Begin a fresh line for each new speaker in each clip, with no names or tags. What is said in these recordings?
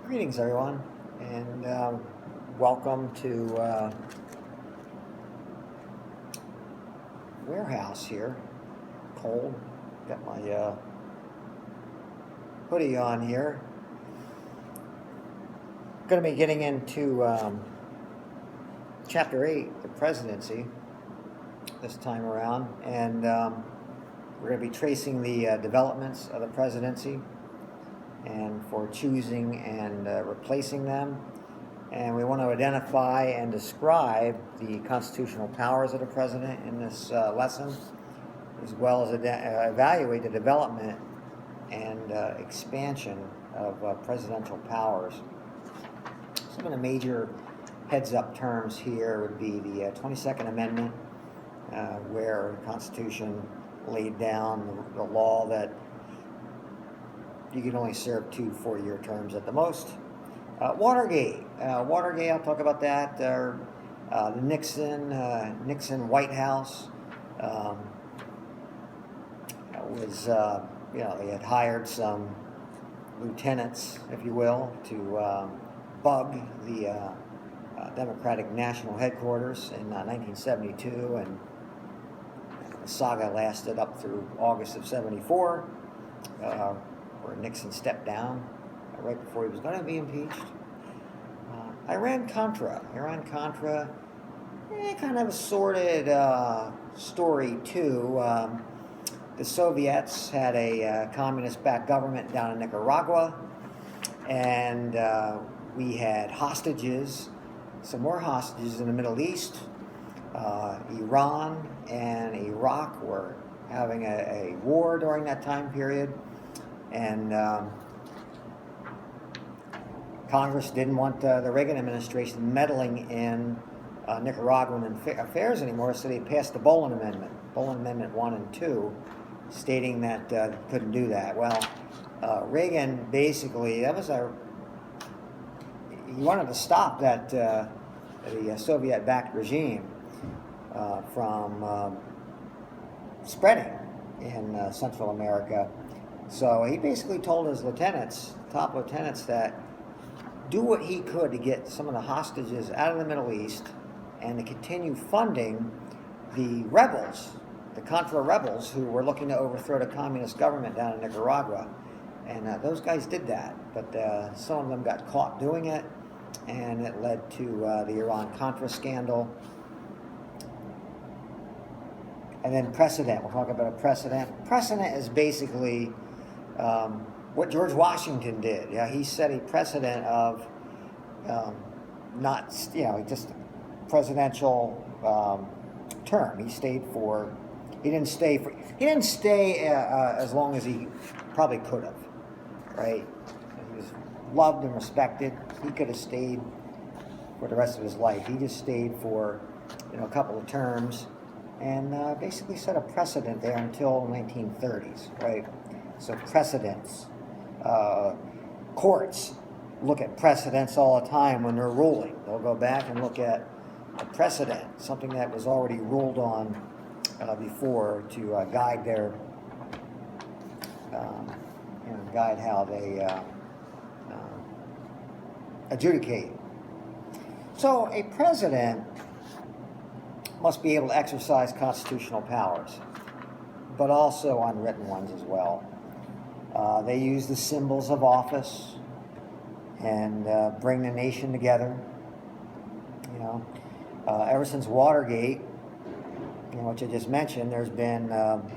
Greetings, everyone, and welcome to warehouse here. Cold. Got my hoodie on here. Going to be getting into Chapter 8, the Presidency, this time around, and we're going to be tracing the developments of the presidency and for choosing and replacing them. And we want to identify and describe the constitutional powers of the president in this lesson, as well as evaluate the development and expansion of presidential powers. Some of the major heads-up terms here would be the 22nd Amendment, where the Constitution laid down the law that you can only serve 2 4-year terms at the most. Watergate, I'll talk about that. The Nixon White House was, they had hired some lieutenants, if you will, to bug the Democratic National Headquarters in 1972, and the saga lasted up through August of '74. Where Nixon stepped down right before he was going to be impeached. Iran-Contra, kind of a sordid story too. The Soviets had a communist-backed government down in Nicaragua, and we had hostages, some more hostages in the Middle East. Iran and Iraq were having a war during that time period. And Congress didn't want the Reagan administration meddling in Nicaraguan affairs anymore, so they passed the Bolin Amendment, 1 and 2, stating that they couldn't do that. Well, Reagan basically, he wanted to stop that the Soviet-backed regime from spreading in Central America. So he basically told his top lieutenants, that do what he could to get some of the hostages out of the Middle East and to continue funding the rebels, the Contra rebels who were looking to overthrow the communist government down in Nicaragua. And those guys did that, but some of them got caught doing it, and it led to the Iran-Contra scandal. And then precedent. We'll talk about a precedent. Precedent is basically what George Washington did. Yeah, he set a precedent of just a presidential term. He didn't stay as long as he probably could have, right? He was loved and respected. He could have stayed for the rest of his life. He just stayed for a couple of terms, and basically set a precedent there until the 1930s, right? So precedents. Courts look at precedents all the time when they're ruling. They'll go back and look at a precedent, something that was already ruled on before, to guide their, guide how they adjudicate. So a president must be able to exercise constitutional powers, but also unwritten ones as well. They use the symbols of office and bring the nation together. Ever since Watergate, which I just mentioned, there's been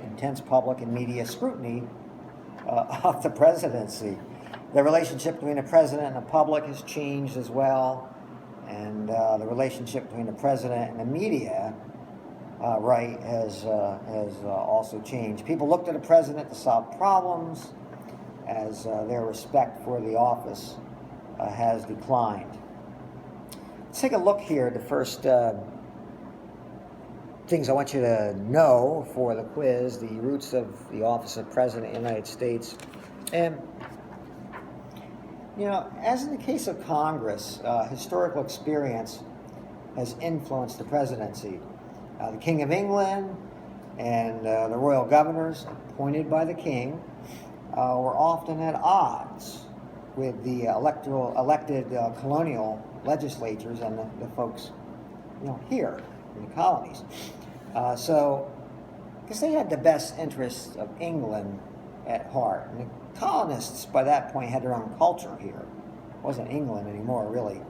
intense public and media scrutiny of the presidency. The relationship between the president and the public has changed as well, and the relationship between the president and the media has also changed. People look to the president to solve problems, as their respect for the office has declined. Let's take a look here at the first things I want you to know for the quiz: the roots of the office of President of the United States. And as in the case of Congress, historical experience has influenced the presidency. The King of England and the royal governors appointed by the king were often at odds with the elected colonial legislatures and the folks, here in the colonies. So, because they had the best interests of England at heart. And the colonists, by that point, had their own culture here. It wasn't England anymore, really,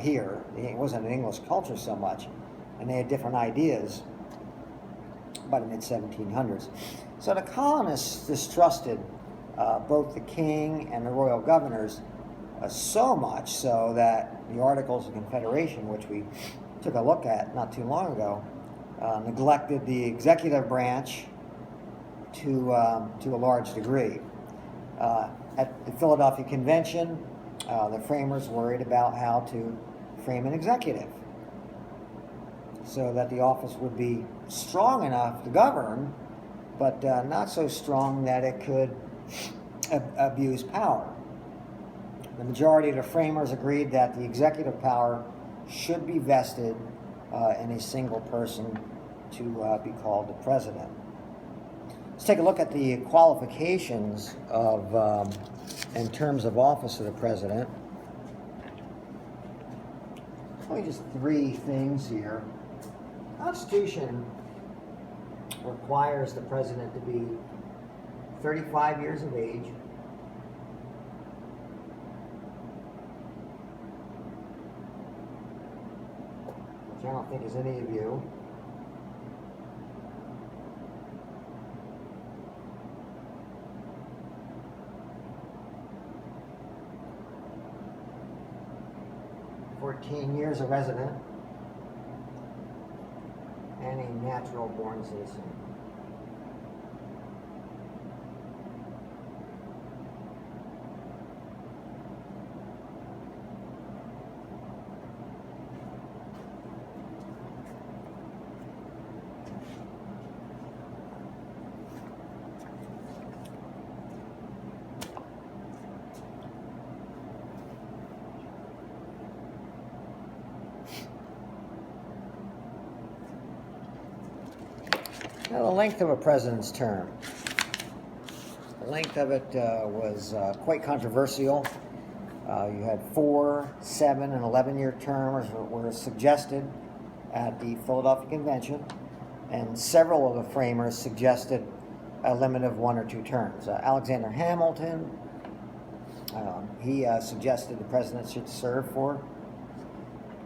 here. It wasn't an English culture so much. And they had different ideas by the mid-1700s. So the colonists distrusted both the king and the royal governors so much so that the Articles of Confederation, which we took a look at not too long ago, neglected the executive branch to a large degree. At the Philadelphia Convention, the framers worried about how to frame an executive so that the office would be strong enough to govern, but not so strong that it could abuse power. The majority of the framers agreed that the executive power should be vested in a single person to be called the president. Let's take a look at the qualifications of, in terms of office of the president. Only just three things here. The Constitution requires the president to be 35 years of age, which I don't think is any of you. "14 years a resident, and a natural born citizen." Now, the length of a president's term. The length of it was quite controversial. You had 4, 7, and 11-year terms were suggested at the Philadelphia Convention, and several of the framers suggested a limit of 1 or 2 terms. Alexander Hamilton, he suggested the president should serve for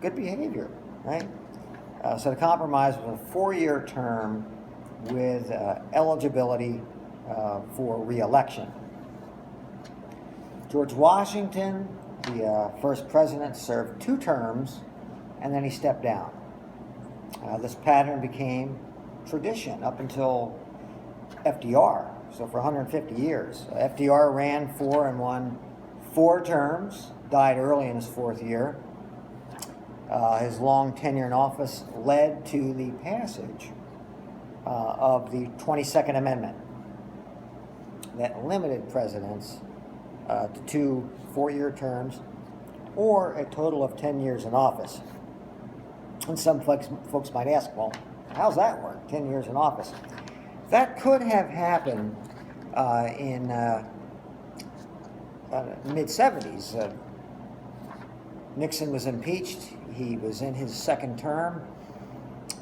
good behavior, right? So the compromise was a 4-year term with eligibility for re-election. George Washington, the first president, served 2 terms, and then he stepped down. This pattern became tradition up until FDR, so for 150 years. FDR ran for and won 4 terms, died early in his 4th year. His long tenure in office led to the passage of the 22nd Amendment that limited presidents to 2 4-year terms or a total of 10 years in office. And some folks might ask, well, how's that work, 10 years in office? That could have happened in mid-70s. Nixon was impeached. He was in his 2nd term.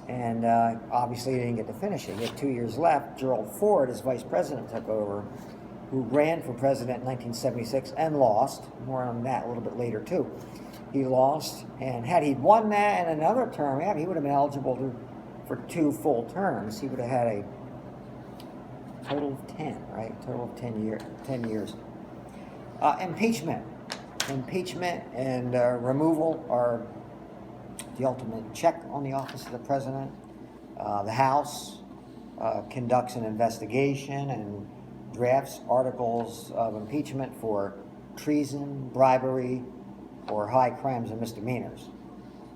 And obviously he didn't get to finish it. He had 2 years left. Gerald Ford, as vice president, took over, who ran for president in 1976 and lost. More on that a little bit later, too. He lost, and had he won that and another term, yeah, he would have been eligible for 2 full terms. He would have had a total of 10, right? Total of 10 years. Impeachment. Impeachment and removal are the ultimate check on the office of the president. The House conducts an investigation and drafts articles of impeachment for treason, bribery, or high crimes and misdemeanors.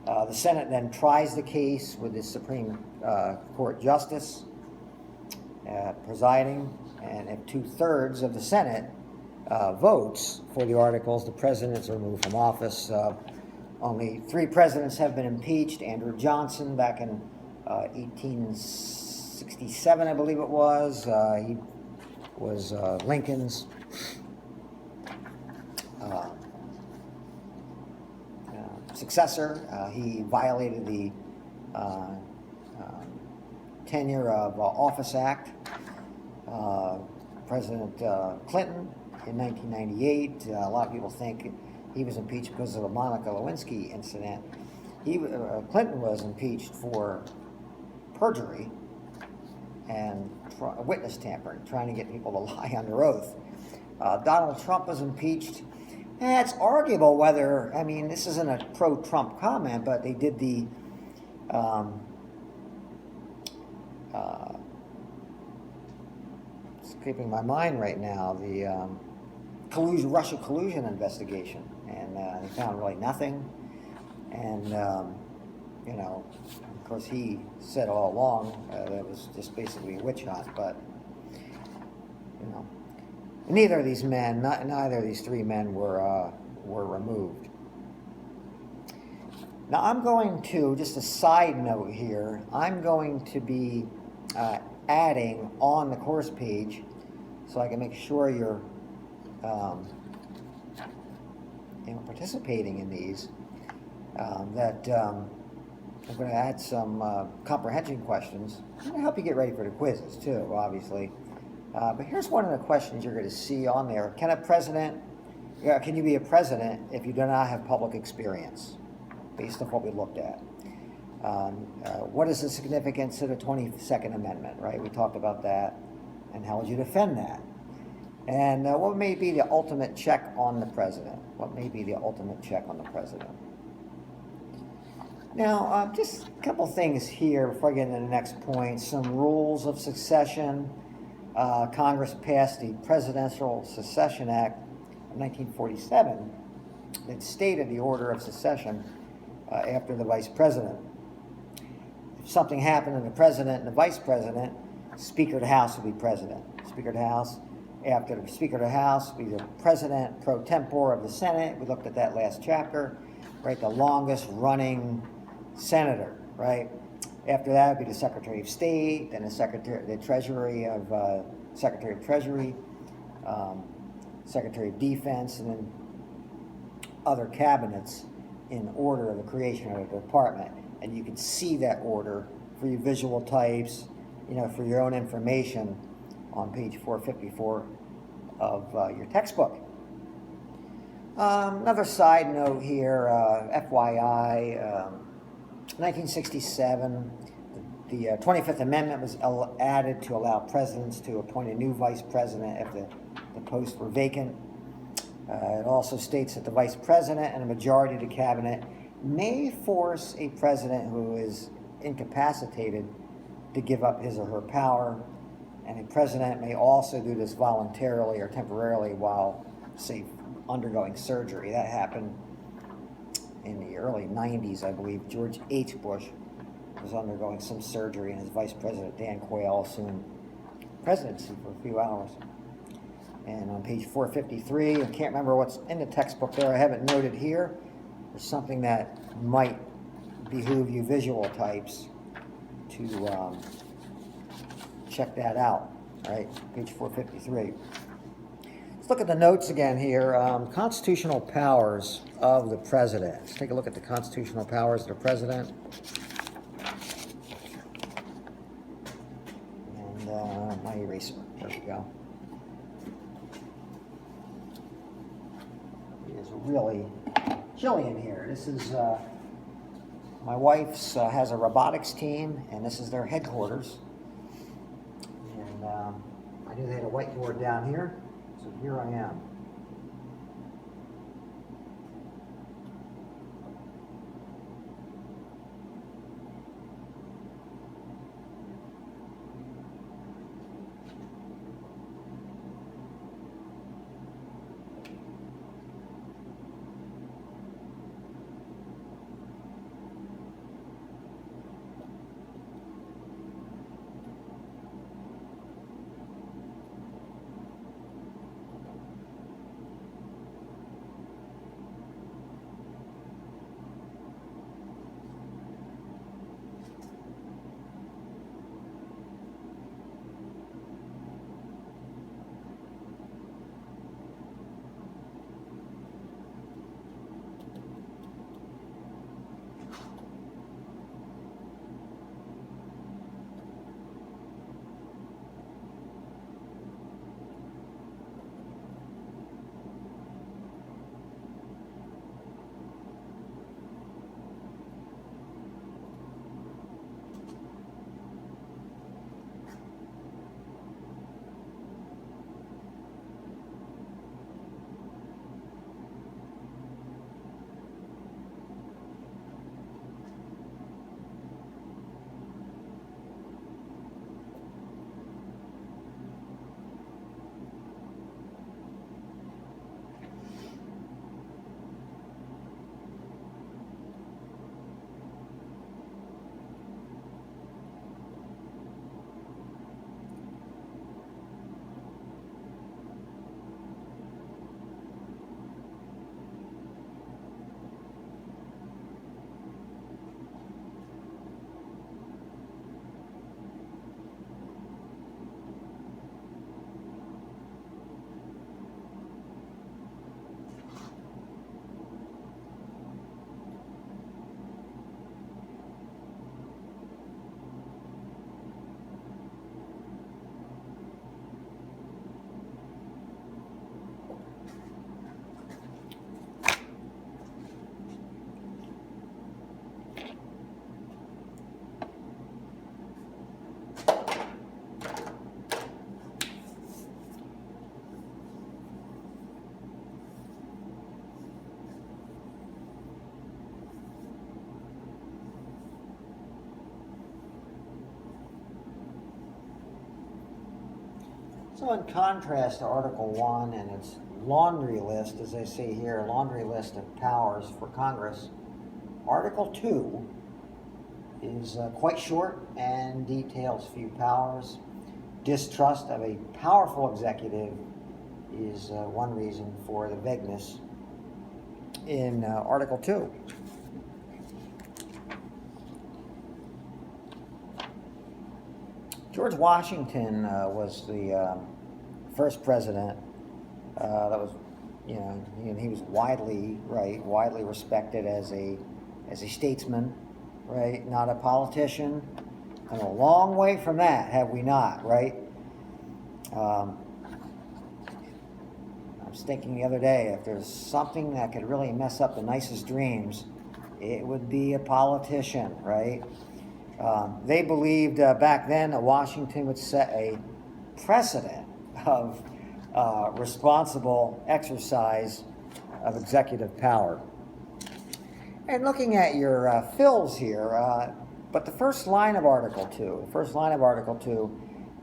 The Senate then tries the case with the Supreme Court Justice presiding, and if 2/3 of the Senate votes for the articles, the president is removed from office. Only 3 presidents have been impeached. Andrew Johnson back in 1867, I believe it was. He was Lincoln's successor. He violated the Tenure of Office Act. President Clinton in 1998. A lot of people think he was impeached because of the Monica Lewinsky incident. Clinton was impeached for perjury and witness tampering, trying to get people to lie under oath. Donald Trump was impeached. It's arguable whether, I mean, this isn't a pro-Trump comment, but they did the escaping my mind right now, the Russia collusion investigation, and they found really nothing. And you know, of course, he said all along that it was just basically a witch hunt. But you know, neither of these men, neither of these three men were removed. Now, I'm going to, just a side note here, I'm going to be adding on the course page, so I can make sure you're participating in these, that I'm going to add some comprehension questions. I'm going to help you get ready for the quizzes too, obviously. But here's one of the questions you're going to see on there. Can you be a president if you do not have public experience, based on what we looked at? What is the significance of the 22nd Amendment, right? We talked about that. And how would you defend that? And what may be the ultimate check on the president? What may be the ultimate check on the president? Now, just a couple things here before I get into the next point. Some rules of succession. Congress passed the Presidential Succession Act of 1947 that stated the order of succession after the vice president. If something happened to the president and the vice president, Speaker of the House would be president. Speaker of the House. After the Speaker of the House would be the president pro tempore of the Senate. We looked at that last chapter, right? The longest running senator, right? After that would be the Secretary of State, then the Secretary of Treasury, Secretary of Defense, and then other cabinets in order of the creation of the department. And you can see that order for you visual types, you know, for your own information on page 454 of your textbook. Another side note here, FYI, 1967, the 25th Amendment was added to allow presidents to appoint a new vice president if the posts were vacant. It also states that the vice president and a majority of the cabinet may force a president who is incapacitated to give up his or her power, and a president may also do this voluntarily or temporarily while, say, undergoing surgery. That happened in the early 90s, I believe. George H. Bush was undergoing some surgery, and his vice president, Dan Quayle, assumed presidency for a few hours. And on page 453, I can't remember what's in the textbook there. I have it noted here. There's something that might behoove you visual types to check that out, right? Page 453. Let's look at the notes again here. Constitutional powers of the president. Let's take a look at the constitutional powers of the president. And my eraser. There we go. It is really chilly in here. This is my wife's has a robotics team, and this is their headquarters. And I knew they had a whiteboard down here, so here I am. So in contrast to Article 1 and its laundry list, as they say here, laundry list of powers for Congress, Article 2 is quite short and details few powers. Distrust of a powerful executive is one reason for the vagueness in Article 2. George Washington was the first president that was, he was widely respected as a statesman, right? Not a politician. Come a long way from that, have we not, right? I was thinking the other day, if there's something that could really mess up the nicest dreams, it would be a politician, right? They believed back then that Washington would set a precedent of responsible exercise of executive power. And looking at your fills here, but the first line of Article 2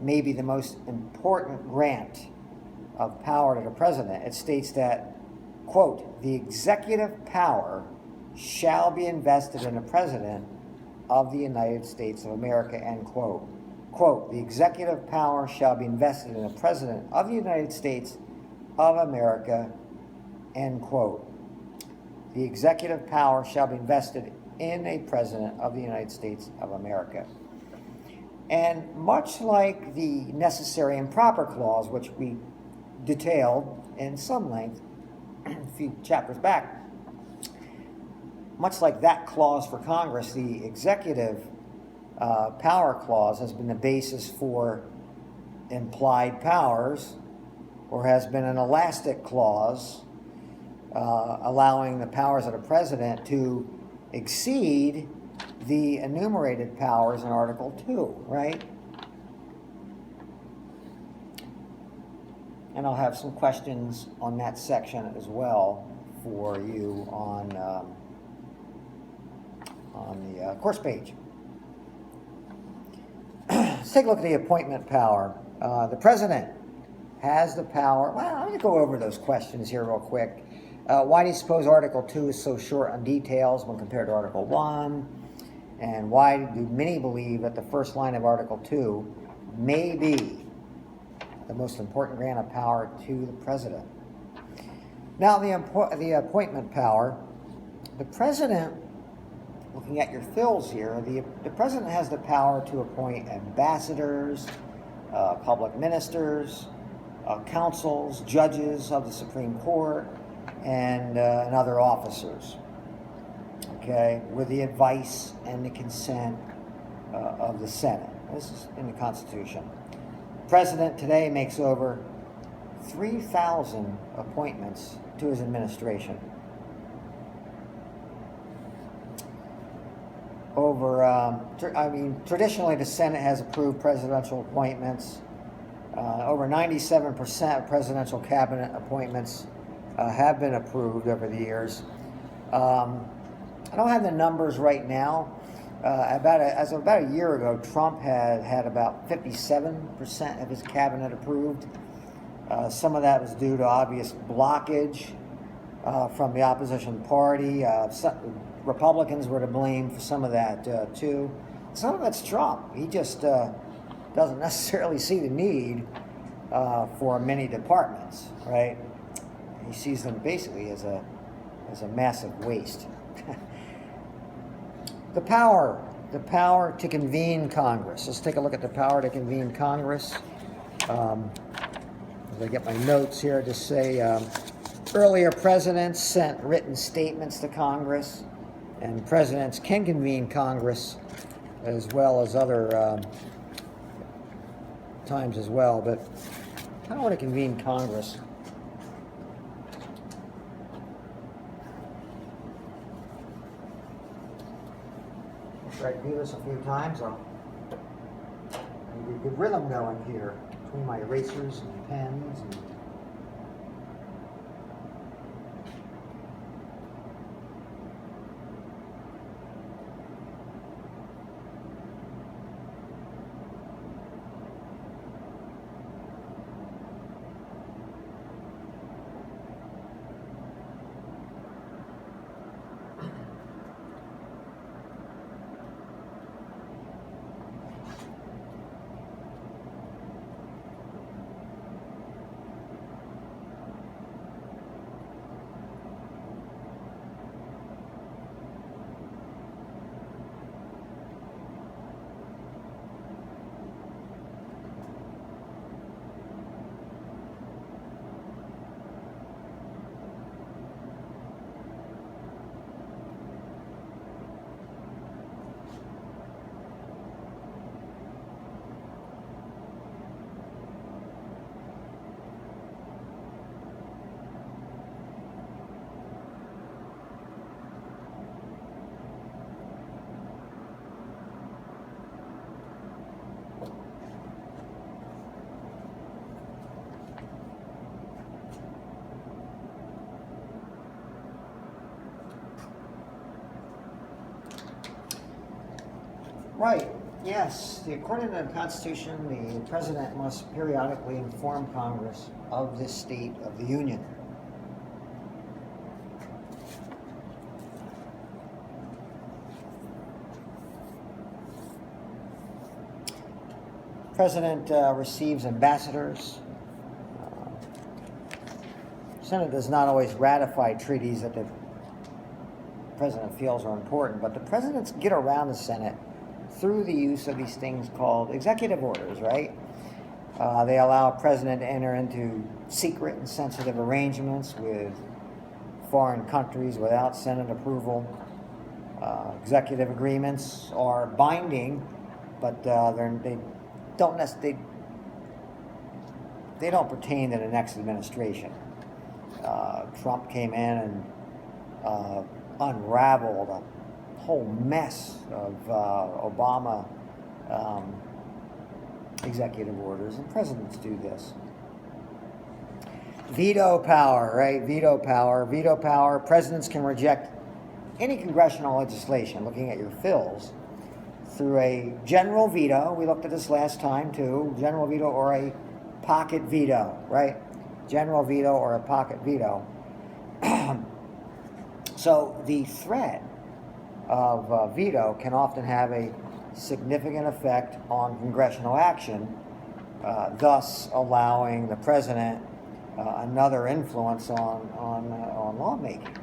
may be the most important grant of power to the president. It states that, quote, the executive power shall be invested in the president of the United States of America, end quote. Quote, the executive power shall be invested in the President of the United States of America, end quote. The executive power shall be invested in a President of the United States of America. And much like the necessary and proper clause, which we detailed in some length a few chapters back, much like that clause for Congress, the executive power clause has been the basis for implied powers, or has been an elastic clause allowing the powers of the president to exceed the enumerated powers in Article 2, right? And I'll have some questions on that section as well for you on the course page. Let's take a look at the appointment power. The president has the power. Well, I'm going to go over those questions here real quick. Why do you suppose Article 2 is so short on details when compared to Article 1? And why do many believe that the first line of Article 2 may be the most important grant of power to the president? Now, the appointment power, the president, looking at your fills here, the president has the power to appoint ambassadors, public ministers, counsels, judges of the Supreme Court, and other officers, okay, with the advice and the consent of the Senate. This is in the Constitution. The president today makes over 3,000 appointments to his administration. Traditionally the Senate has approved presidential appointments. Over 97% of presidential cabinet appointments have been approved over the years. I don't have the numbers right now. As of about a year ago, Trump had about 57% of his cabinet approved. Some of that was due to obvious blockage from the opposition party. Republicans were to blame for some of that too. Some of it's Trump. He just doesn't necessarily see the need for many departments, right? He sees them basically as a massive waste. The power to convene Congress. Let's take a look at the power to convene Congress. As I get my notes here, to say earlier presidents sent written statements to Congress, and presidents can convene Congress as well as other times as well. But power to convene Congress. After I do this a few times, I'll get a good rhythm going here between my erasers and pens. Right. Yes. According to the Constitution, the president must periodically inform Congress of this state of the union. President receives ambassadors. Senate does not always ratify treaties that the president feels are important, but the presidents get around the Senate through the use of these things called executive orders, right? They allow a president to enter into secret and sensitive arrangements with foreign countries without Senate approval. Executive agreements are binding, but they don't pertain to the next administration. Trump came in and unraveled a whole mess of Obama executive orders, and presidents do this. Veto power, right? Veto power. Veto power. Presidents can reject any congressional legislation, looking at your fills, through a general veto. We looked at this last time too. General veto or a pocket veto, right? General veto or a pocket veto. So the threat of veto can often have a significant effect on congressional action, thus allowing the president another influence on lawmaking.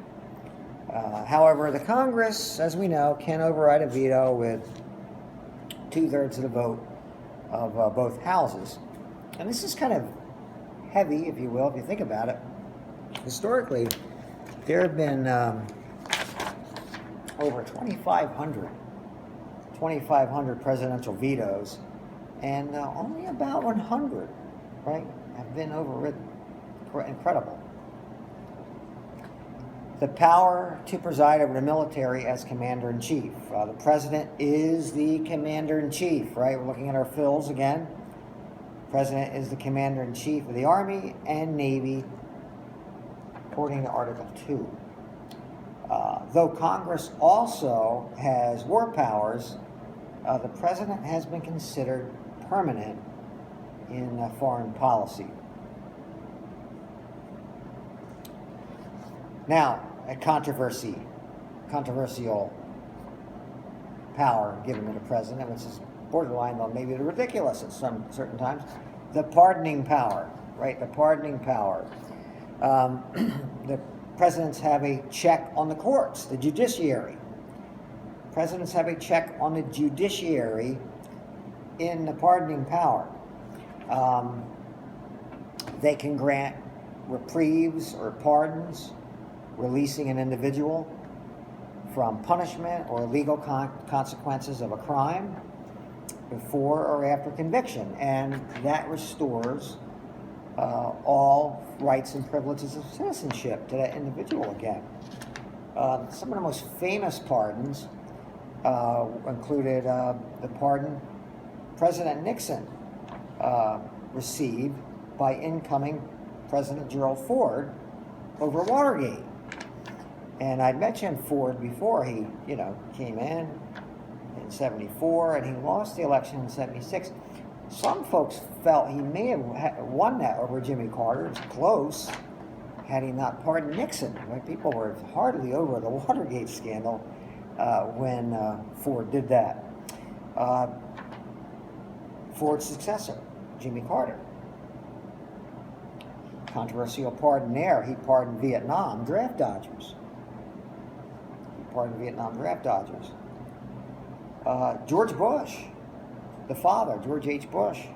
However, the Congress, as we know, can override a veto with 2/3 of the vote of both houses. And this is kind of heavy, if you will, if you think about it. Historically, there have been over 2,500 presidential vetoes, and only about 100, right, have been overridden. Incredible. The power to preside over the military as commander-in-chief. The president is the commander-in-chief, right? We're looking at our fills again. President is the commander-in-chief of the Army and Navy, according to Article 2. Though Congress also has war powers, the president has been considered permanent in foreign policy. Now, a controversial power given to the president, which is borderline on maybe the ridiculous at certain times. The pardoning power, right? The pardoning power. The presidents have a check on the courts, the judiciary. Presidents have a check on the judiciary in the pardoning power. They can grant reprieves or pardons, releasing an individual from punishment or legal consequences of a crime before or after conviction, and that restores all rights and privileges of citizenship to that individual again. Some of the most famous pardons included the pardon President Nixon received by incoming President Gerald Ford over Watergate. And I mentioned Ford before. He, came in 74 and he lost the election in 76. Some folks felt he may have won that over Jimmy Carter. It was close had he not pardoned Nixon. Right? People were hardly over the Watergate scandal when Ford did that. Ford's successor, Jimmy Carter. Controversial pardon there. He pardoned Vietnam draft dodgers. George Bush, the father, George H. Bush,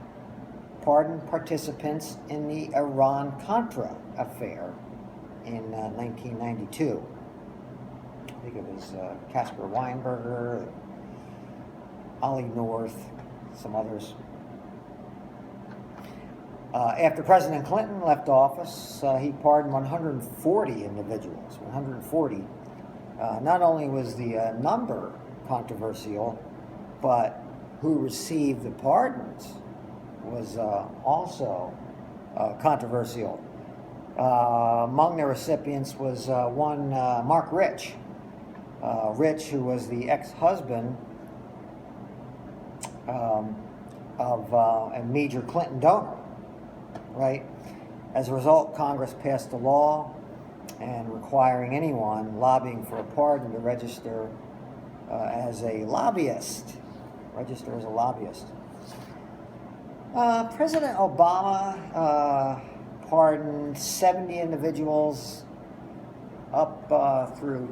pardoned participants in the Iran-Contra affair in 1992. I think it was Caspar Weinberger, Ollie North, some others. After President Clinton left office, he pardoned 140 individuals. 140. Not only was the number controversial, but who received the pardons was also controversial. Among the recipients was one Mark Rich. Rich, who was the ex-husband of a major Clinton donor, right? As a result, Congress passed a law and requiring anyone lobbying for a pardon to register as a lobbyist. Register as a lobbyist. President Obama pardoned 70 individuals up through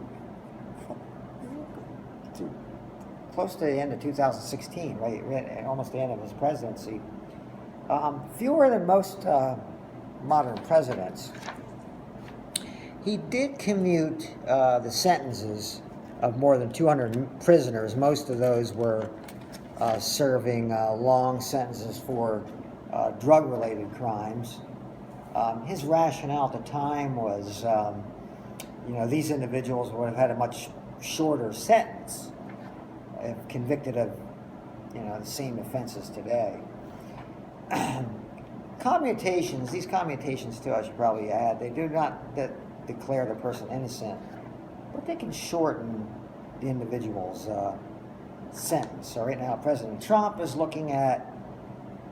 close to the end of 2016, right, almost the end of his presidency. Fewer than most modern presidents. He did commute the sentences of more than 200 prisoners. Most of those were serving long sentences for drug-related crimes. His rationale at the time was, these individuals would have had a much shorter sentence if convicted of, the same offenses today. Commutations, these commutations too, I should probably add, they do not declare the person innocent, but they can shorten the individual's sentence. So right now, President Trump is looking at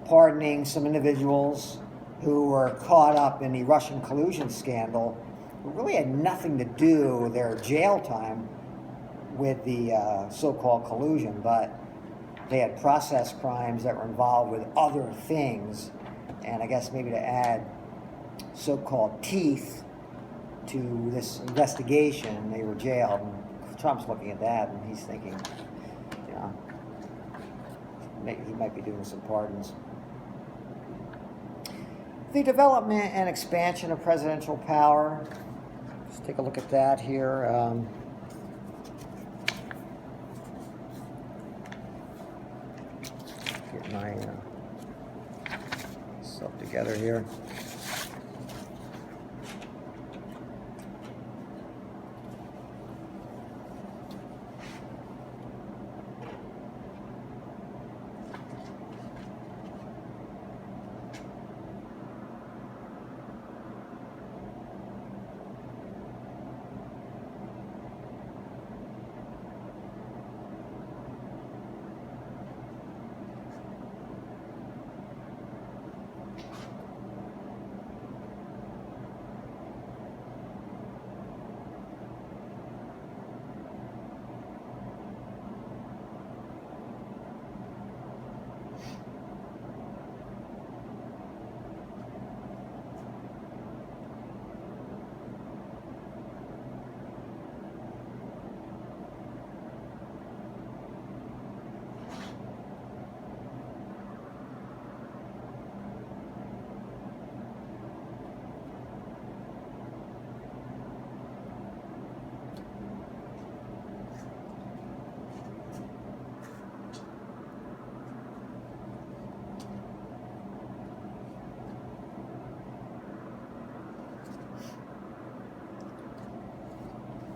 pardoning some individuals who were caught up in the Russian collusion scandal, who really had nothing to do with their jail time with the so-called collusion, but they had process crimes that were involved with other things, and I guess maybe to add so-called teeth to this investigation, they were jailed. And Trump's looking at that, and he's thinking, he might be doing some pardons. The development and expansion of presidential power. Let's take a look at that here. Get my stuff together here.